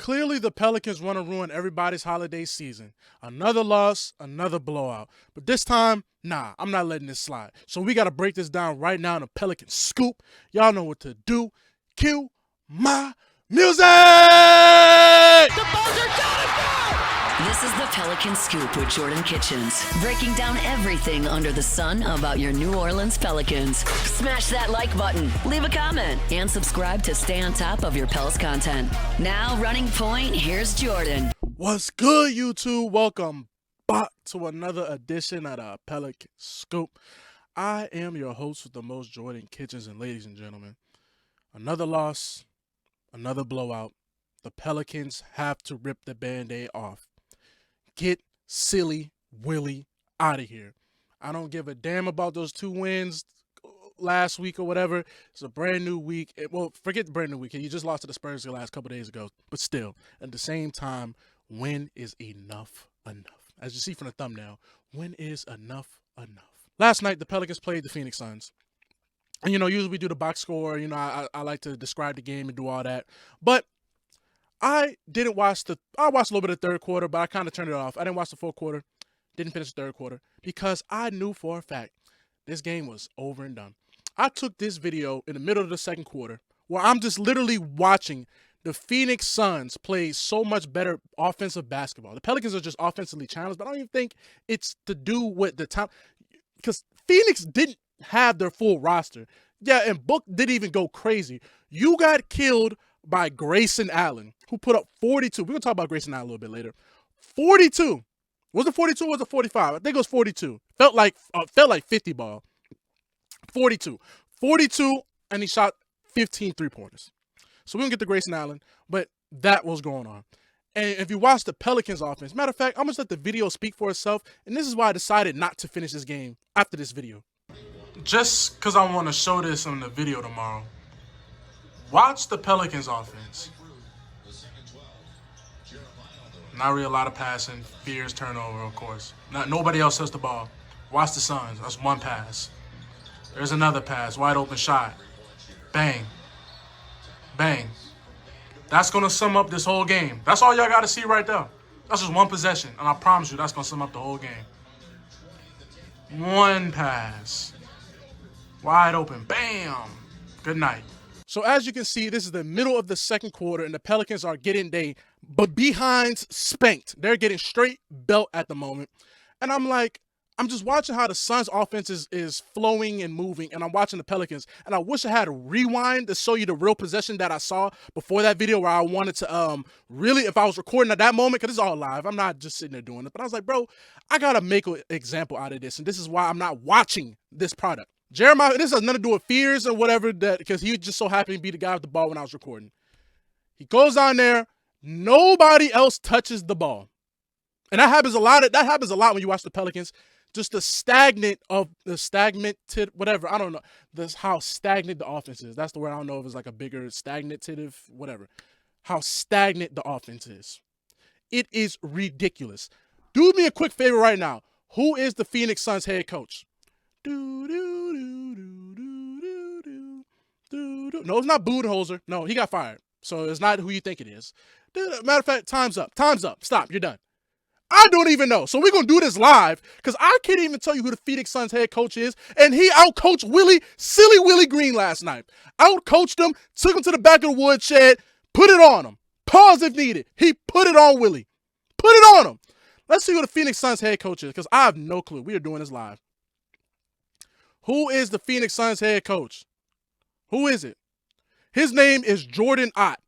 Clearly, the Pelicans want to ruin everybody's holiday season. Another loss, another blowout. But this time, nah, I'm not letting this slide. So we got to break this down right now in a Pelican scoop. Y'all know what to do. Cue my music! The buzzer got it! This is the Pelican Scoop with Jordan Kitchens, breaking down everything under the sun about your New Orleans Pelicans. Smash that like button, leave a comment, and subscribe to stay on top of your Pels content. Now, running point, here's Jordan. What's good, YouTube? Welcome back to another edition of the Pelican Scoop. I am your host with the most, Jordan Kitchens, and ladies and gentlemen, another loss, another blowout. The Pelicans have to rip the Band-Aid off. Get silly Willie out of here. I don't give a damn about those 2 wins last week or whatever. It's a brand new week. Well, forget the brand new week. You just lost to the Spurs the last couple days ago. But still, at the same time, when is enough enough? As you see from the thumbnail, when is enough enough? Last night, the Pelicans played the Phoenix Suns. And, usually we do the box score. I like to describe the game and do all that. But I watched a little bit of the third quarter, but I kind of turned it off. I didn't watch the fourth quarter, didn't finish the third quarter, because I knew for a fact this game was over and done. I took this video in the middle of the second quarter where I'm just literally watching the Phoenix Suns play so much better offensive basketball. The Pelicans are just offensively challenged, but I don't even think it's to do with the time, because Phoenix didn't have their full roster. Yeah, and Book didn't even go crazy. You got killed by Grayson Allen, who put up 42. We're going to talk about Grayson Allen a little bit later. 42. Was it 42 or was it 45? I think it was 42. Felt like 50 ball. 42. 42, and he shot 15 three-pointers. So we don't get to Grayson Allen, but that was going on. And if you watch the Pelicans offense, matter of fact, I'm going to let the video speak for itself, and this is why I decided not to finish this game after this video. Just because I want to show this in the video tomorrow. Watch the Pelicans offense. Not really a lot of passing. Fears turnover, of course. Nobody else touched the ball. Watch the Suns. That's one pass. There's another pass. Wide open shot. Bang. Bang. That's going to sum up this whole game. That's all y'all got to see right there. That's just one possession. And I promise you that's going to sum up the whole game. One pass. Wide open. Bam. Good night. So as you can see, this is the middle of the second quarter, and the Pelicans are getting behinds spanked. They're getting straight belt at the moment. And I'm just watching how the Suns offense is flowing and moving, and I'm watching the Pelicans. And I wish I had a rewind to show you the real possession that I saw before that video, where I wanted to really, if I was recording at that moment, because it's all live. I'm not just sitting there doing it. But I was like, bro, I got to make an example out of this, and this is why I'm not watching this product. Jeremiah, this has nothing to do with fears or whatever, that because he was just so happy to be the guy with the ball when I was recording. He goes down there, nobody else touches the ball. And that happens a lot when you watch the Pelicans. Just the stagnated, whatever, I don't know. This how stagnant the offense is. That's the word. I don't know if it's like a bigger stagnative, whatever. How stagnant the offense is. It is ridiculous. Do me a quick favor right now. Who is the Phoenix Suns head coach? No, it's not Budenholzer. No, he got fired. So it's not who you think it is. Matter of fact, time's up. Time's up. Stop. You're done. I don't even know. So we're going to do this live because I can't even tell you who the Phoenix Suns head coach is. And he outcoached silly Willie Green last night. Outcoached him, took him to the back of the woodshed, put it on him. Pause if needed. He put it on Willie. Put it on him. Let's see who the Phoenix Suns head coach is, because I have no clue. We are doing this live. Who is the Phoenix Suns head coach? Who is it? His name is Jordan Ott.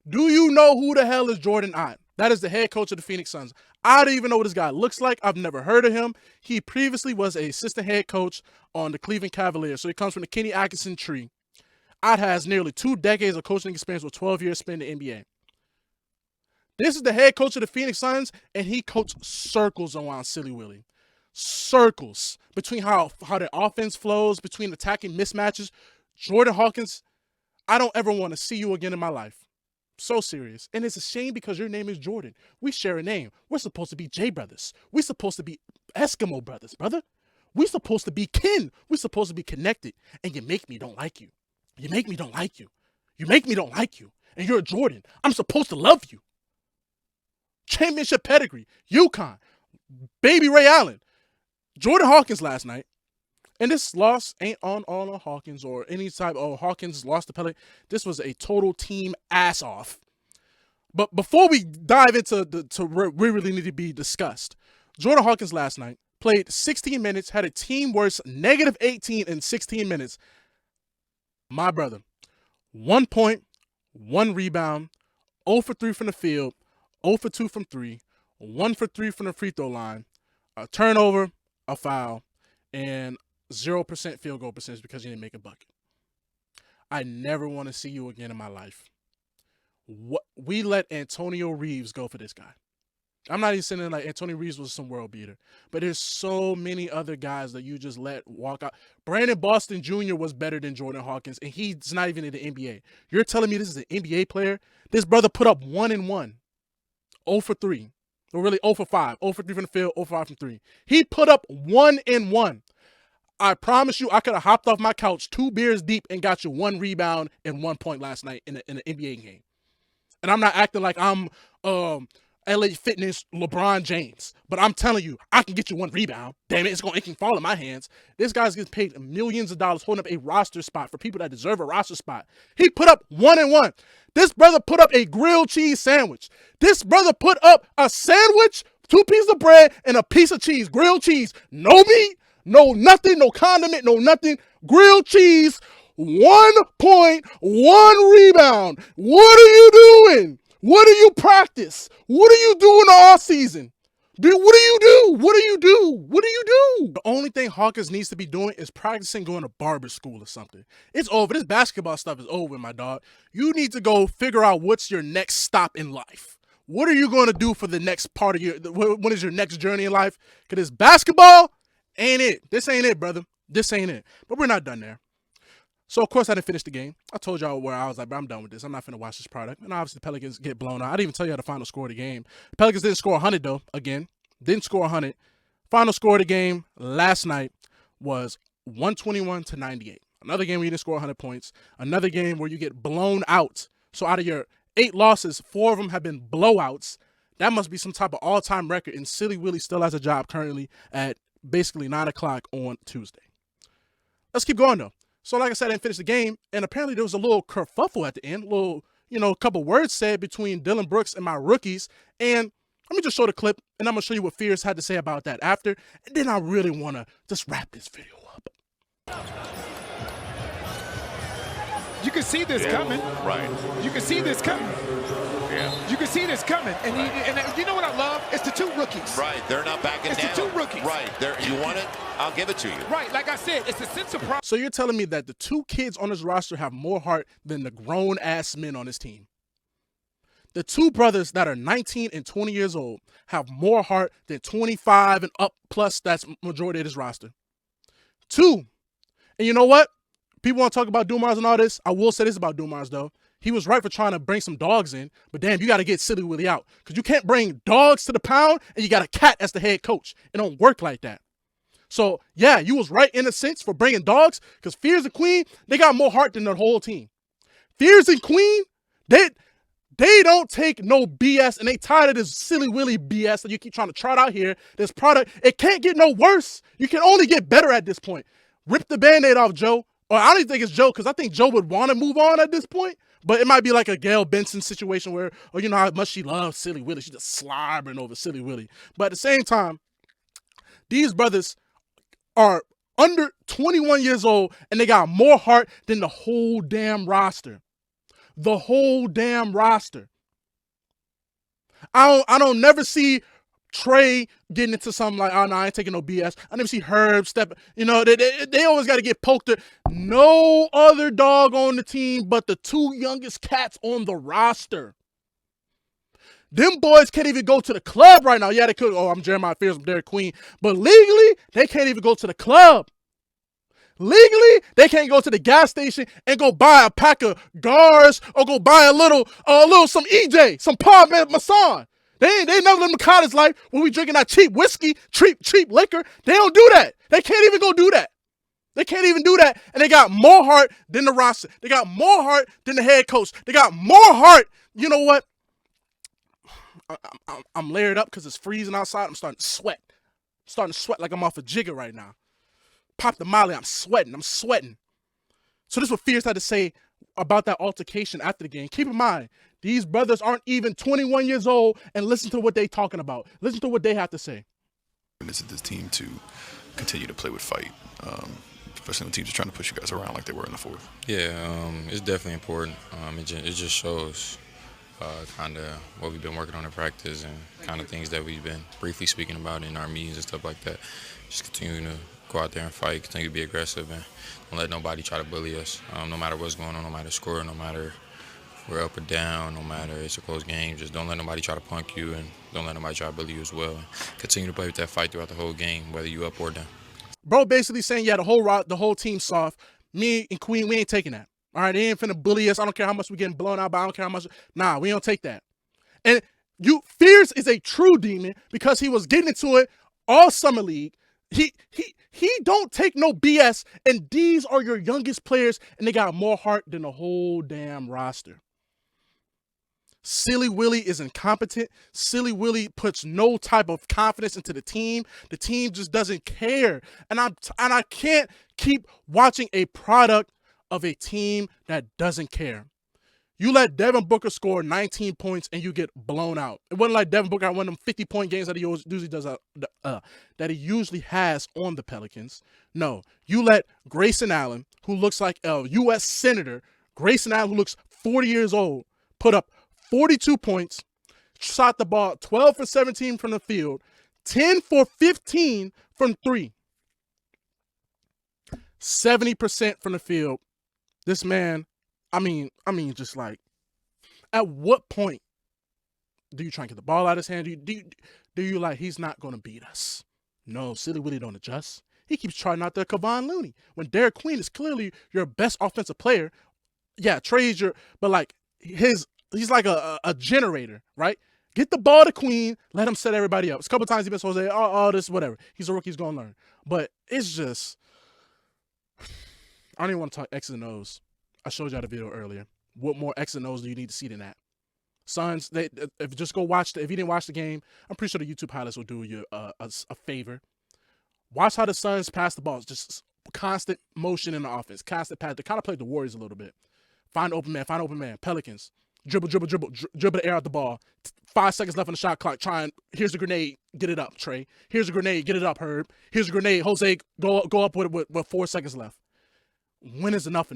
Do you know who the hell is Jordan Ott? That is the head coach of the Phoenix Suns. I don't even know what this guy looks like. I've never heard of him. He previously was an assistant head coach on the Cleveland Cavaliers, so he comes from the Kenny Atkinson tree. Ott has nearly 2 decades of coaching experience with 12 years spent in the NBA. This is the head coach of the Phoenix Suns, and he coached circles around Silly Willie. Circles between how their offense flows, between attacking mismatches. Jordan Hawkins, I don't ever want to see you again in my life. So serious. And it's a shame because your name is Jordan. We share a name. We're supposed to be J brothers. We're supposed to be Eskimo brothers, brother. We're supposed to be kin. We're supposed to be connected. And you make me don't like you. You make me don't like you. You make me don't like you. and you're a Jordan. I'm supposed to love you. Championship pedigree, UConn, baby Ray Allen, Jordan Hawkins last night. And this loss ain't on Hawkins or any type of Hawkins lost the Pelicans. This was a total team ass off. But before we dive into where we really need to be discussed, Jordan Hawkins last night played 16 minutes, had a team worst -18 in 16 minutes. My brother, 1 point, 1 rebound, 0 for 3 from the field, 0 for 2 from 3, 1 for 3 from the free throw line, a turnover, a foul, and 0% field goal percentage because he didn't make a bucket. I never want to see you again in my life. We let Antonio Reeves go for this guy. I'm not even saying like Antonio Reeves was some world beater, but there's so many other guys that you just let walk out. Brandon Boston Jr. was better than Jordan Hawkins, and he's not even in the NBA. You're telling me this is an NBA player? This brother put up 1-1, 0 for 3, or really 0 for 5, 0 for 3 from the field, 0 for 5 from 3. He put up 1-1. I promise you, I could have hopped off my couch 2 beers deep and got you 1 rebound and 1 point last night in an NBA game. And I'm not acting like I'm LA Fitness LeBron James, but I'm telling you, I can get you 1 rebound. Damn it, it can fall in my hands. This guy's getting paid millions of dollars holding up a roster spot for people that deserve a roster spot. He put up 1-1. This brother put up a grilled cheese sandwich. This brother put up a sandwich, 2 pieces of bread, and a piece of cheese. Grilled cheese. No meat, no nothing, no condiment, no nothing. Grilled cheese, 1 point, 1 rebound. What are you doing? What do you practice? What do you do in the off season? What do you do? What do you do? What do you do? The only thing Hawkins needs to be doing is practicing going to barber school or something. It's over. This basketball stuff is over, my dog. You need to go figure out what's your next stop in life. What are you going to do for the next part of what is your next journey in life? Because this basketball ain't it. This ain't it, brother. This ain't it. But we're not done there. So, of course, I didn't finish the game. I told y'all where I was like, bro, I'm done with this. I'm not finna watch this product. And obviously, the Pelicans get blown out. I didn't even tell you the final score of the game. The Pelicans didn't score 100, though, again. Didn't score 100. Final score of the game last night was 121-98. Another game where you didn't score 100 points. Another game where you get blown out. So, out of your 8 losses, 4 of them have been blowouts. That must be some type of all-time record. And Silly Willie still has a job currently at basically 9 o'clock on Tuesday. Let's keep going, though. So, like I said, I didn't finish the game, and apparently there was a little kerfuffle at the end, a couple words said between Dylan Brooks and my rookies, and let me just show the clip, and I'm going to show you what Fierce had to say about that after, and then I really want to just wrap this video up. You can see this coming. Right. You can see this coming. Yeah. You can see this coming. And, and you know what I love? It's the 2 rookies. Right. They're not backing down. It's the 2 rookies. Right. You want it? I'll give it to you. Right. Like I said, it's a sense of pride. So you're telling me that the 2 kids on this roster have more heart than the grown-ass men on this team? The 2 brothers that are 19 and 20 years old have more heart than 25 and up plus that's majority of this roster. 2. And you know what? People want to talk about Dumars and all this. I will say this about Dumars, though. He was right for trying to bring some dogs in, but damn, you got to get Silly Willie out because you can't bring dogs to the pound and you got a cat as the head coach. It don't work like that. So, yeah, you was right in a sense for bringing dogs because Fears and Queen, they got more heart than the whole team. Fears and Queen, they don't take no BS, and they tired of this Silly Willie BS that you keep trying to trot out here. This product, it can't get no worse. You can only get better at this point. Rip the Band-Aid off, Joe. Or I don't even think it's Joe because I think Joe would want to move on at this point. But it might be like a Gail Benson situation where, you know how much she loves Silly Willie. She's just slobbering over Silly Willie. But at the same time, these brothers are under 21 years old and they got more heart than the whole damn roster. The whole damn roster. I don't never see Trey getting into something like, oh, no, I ain't taking no BS. I never see Herb step. They always got to get poked at. No other dog on the team but the 2 youngest cats on the roster. Them boys can't even go to the club right now. Yeah, they could. Oh, I'm Jeremiah Fears, I'm Derik Queen. But legally, they can't even go to the club. Legally, they can't go to the gas station and go buy a pack of Gars or go buy some EJ, some Parmesan Masson. They never lived in college life when we drinking that cheap whiskey, cheap liquor. They don't do that. They can't even go do that. They can't even do that. And they got more heart than the roster. They got more heart than the head coach. They got more heart. You know what? I'm layered up because it's freezing outside. I'm starting to sweat. Like I'm off a jigger right now. Pop the molly. I'm sweating. So this is what Fierce had to say about that altercation after the game. Keep in mind, these brothers aren't even 21 years old, and listen to what they talking about. Listen to what they have to say. This is this team to continue to play with fight, especially when teams are trying to push you guys around like they were in the fourth. Yeah, it's definitely important. It just shows kind of what we've been working on in practice and kind of things that we've been briefly speaking about in our meetings and stuff like that. Just continue to go out there and fight, continue to be aggressive, and don't let nobody try to bully us. No matter what's going on, no matter score, no matter if we're up or down, no matter it's a close game, just don't let nobody try to punk you and don't let nobody try to bully you as well. And continue to play with that fight throughout the whole game, whether you up or down. Bro basically saying, yeah, the whole team's soft. Me and Queen, we ain't taking that. All right, they ain't finna bully us. I don't care how much we getting blown out, but I don't care how much. Nah, we don't take that. And Fierce is a true demon because he was getting into it all summer league. He don't take no BS, and these are your youngest players, and they got more heart than the whole damn roster. Silly Willie is incompetent. Silly Willie puts no type of confidence into the team. The team just doesn't care. And I can't keep watching a product of a team that doesn't care. You let Devin Booker score 19 points and you get blown out. It wasn't like Devin Booker had one of them 50-point games that he usually does, that he usually has on the Pelicans. No, you let Grayson Allen, who looks like a U.S. Senator, Grayson Allen, who looks 40 years old, put up 42 points, shot the ball 12 for 17 from the field, 10 for 15 from three, 70% from the field. This man, I mean, just like, at what point do you try and get the ball out of his hand? Do you like, he's not going to beat us? No, Silly Willie don't adjust. He keeps trying out there Kevon Looney. When Derik Queen is clearly your best offensive player, yeah, Trey's but like, he's like a generator, right? Get the ball to Queen, let him set everybody up. It's a couple times he's been supposed to say, this, whatever. He's a rookie, he's going to learn. But it's just, I don't even want to talk X's and O's. I showed y'all the video earlier. What more X's and O's do you need to see than that? Suns, if you just go watch if you didn't watch the game, I'm pretty sure the YouTube highlights will do you a favor. Watch how the Suns pass the ball. It's just constant motion in the offense, constant pass. They kind of played the Warriors a little bit. Find open man. Pelicans. Dribble the air out the ball. 5 seconds left on the shot clock. Here's a grenade. Get it up, Trey. Here's a grenade. Get it up, Herb. Here's a grenade. Jose, go up with 4 seconds left. When is enough?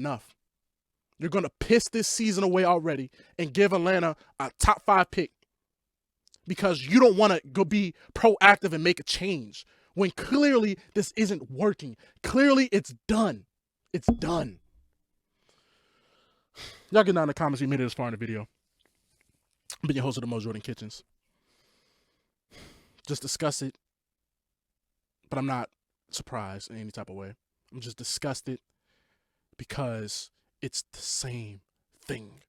You're going to piss this season away already and give Atlanta a top 5 pick because you don't want to go be proactive and make a change when clearly this isn't working. Clearly it's done. It's done. Y'all get down in the comments if you made it this far in the video. I've been your host of the Mo Jordan Kitchens. Just discuss it, but I'm not surprised in any type of way. I'm just disgusted because it's the same thing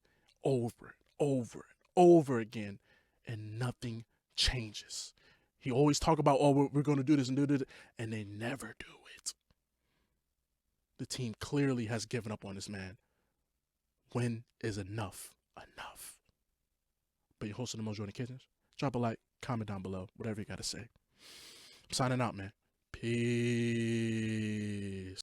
over and over again, and nothing changes. He always talk about, we're going to do this and do this, and they never do it. The team clearly has given up on this man. When is enough? But you're hosting the Mo Jordan Kitchens. Drop a like, comment down below, whatever you got to say. I'm signing out, man. Peace.